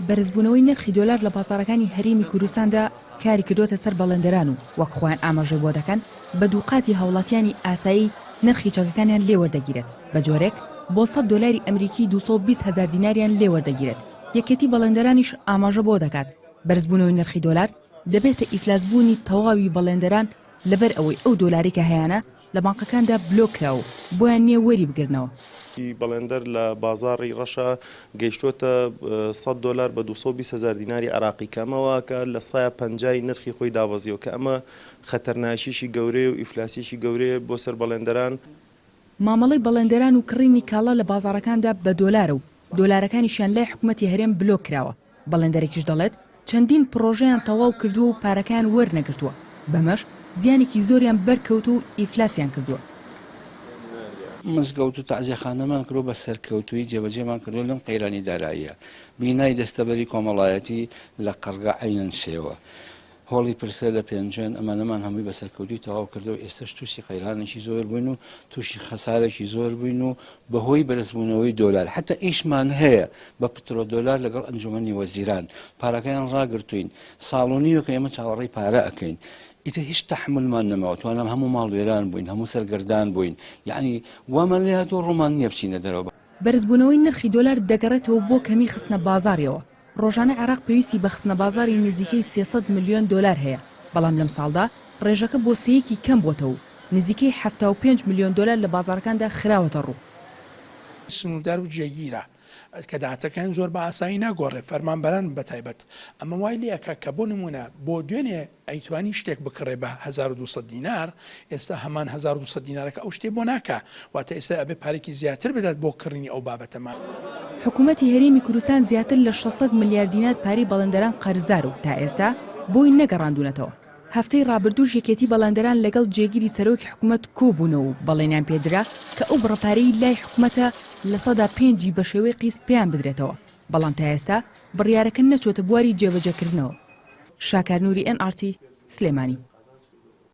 بەرزبوونەوەی نرخی دۆلار لە بازاڕەکانی هەرێمی کوردستاندا کاری کردوتە سەر بەڵێندەران و وەک خۆیان ئاماژەی بۆ دەکەن بە دووقاتی هاوڵاتیانی ئاسایی نرخی چەکەکانیان لێوەردەگیرێت بە جۆرێک بۆ 100 دۆلاری ئەمریکی 220,000 دیناریان لێوەردەگیرێت. یەکێتی بەڵێندەرانیش ئاماژە بۆ دەکات بەرزبوونەوەی نرخی دۆلار دەبێتە ئیفلاسبوونی تەواوی بەڵێندەران لەبەر ئەوەی ئەو دۆلاری کە هەیەە لە بانقەکاندا بلۆکراوە بۆیان نییە وەری بگرنەوە. بەڵێندەر لە بازاڕی ڕەشە گەیشتوتە 100 دلار بە 220,000 دیناری عراقی کەمەوە کە لە 150 نرخی خۆی داوەزیەوە کە ئەمە خەتەرناشیشی گەورەیە و ئیفلاسیشی گەورەیە بۆ سەر بەڵێندەران. مامەڵەی بەڵێندەران و کڕینی کاڵە لە بازاڕەکاندا بە دۆلارە و دۆلارەکانیشیان لای حکوومەتی هەرێم بلۆک کراوە. بەڵێندەرێکیش دەڵێت چەندین پرۆژەیان تەواو کردووە و پارەکان وەرنەگرتووە بەمەش زیانێکی زۆریان بەرکەوت و ئیفلاسیان کردووە. مزگەوت و تەعزیەخانەمان کردو بە سەرکەوتووی جێبەجێمان کردو لەم قەیرانی داراییە بینای دەستەبەری کۆمەڵایەتی لە قەرگا عینەن شێوە هۆڵی پرسە لە پێنجێن ئەمانەمان هەمووی بە سەرکەوتوی تەواو کردەوە ئێستش تووشی قەیرانێکی زۆر بووین و تووشی خەسارێکی زۆر بووین و بەهۆی بەرزبوونەوەی دۆلار حتا ئیشمان هەیە بە پترۆ دۆلار لەگەڵ ئەنجومەنی وەزیران پارەکەیان ڕاگرتوین ساڵونیوە کە ئێمە چاوەڕێی پارە ئەەکەین ئیتر هیچ تەحملمان نەماوە توانم هەموو ماڵوێران بووین هەموو سەرگەردان بووین یعنی وامان لێ هاتووە ڕۆمان نییە بچینە دەرەوە. بەرزبوونەوەی نرخی دۆلار دەگەڕێتەوە بۆ کەمی خستنە بازاڕیەوە. ڕۆژانە عێراق پێویستی بە خستنە بازاری نزیکەی 300 ملیۆن دۆلار هەیە بەڵام لەم ساڵدا ڕێژەکە بۆ سەیەکی کەم بۆتەوە نزیکەی 75 ملیۆن دۆلار لە بازاڕەکاندا خراوەتە ڕوو. سنوردار و جێگیرە کە داهاتەکان زۆر بە ئاسایی ناگۆڕێ فەرمانبەران بەتایبەت ئەمە وای لێەکە کە بۆ نمونە بۆ دوێنێ ئەیتوانی شتێک بکڕێ بە 1200 دینار ئێستا هەمان 1200 دینارەکە ئەو شتێ بۆ ناکە واتە ئێستا ئەبێ پارێکی زیاتر بدات بۆ کڕینی ئەو بابەتەمان. حکوومەتی هەرێمی کوردستان زیاتر لە 600 ملیار دینار پارەی بەڵێندەران قەرزار و تا ئێستا بۆی نەگەڕاندوونەتەوە. هەفتەی ڕابردووش یەکێتی بەڵێندەران لەگەڵ جێگیری سەرۆکی حکوومەت کۆبوونەوە و بەڵێنیان پێدرا کە ئەو بڕەپارەی لای حکوومەتە لە 105 بە شێوەی قیس پێیان بدرێتەوە بەڵام تا ئێستا بڕیارەکە نەچۆتە بواری جێبەجێکردنەوە. شاکار نووری NRT سلێمانی.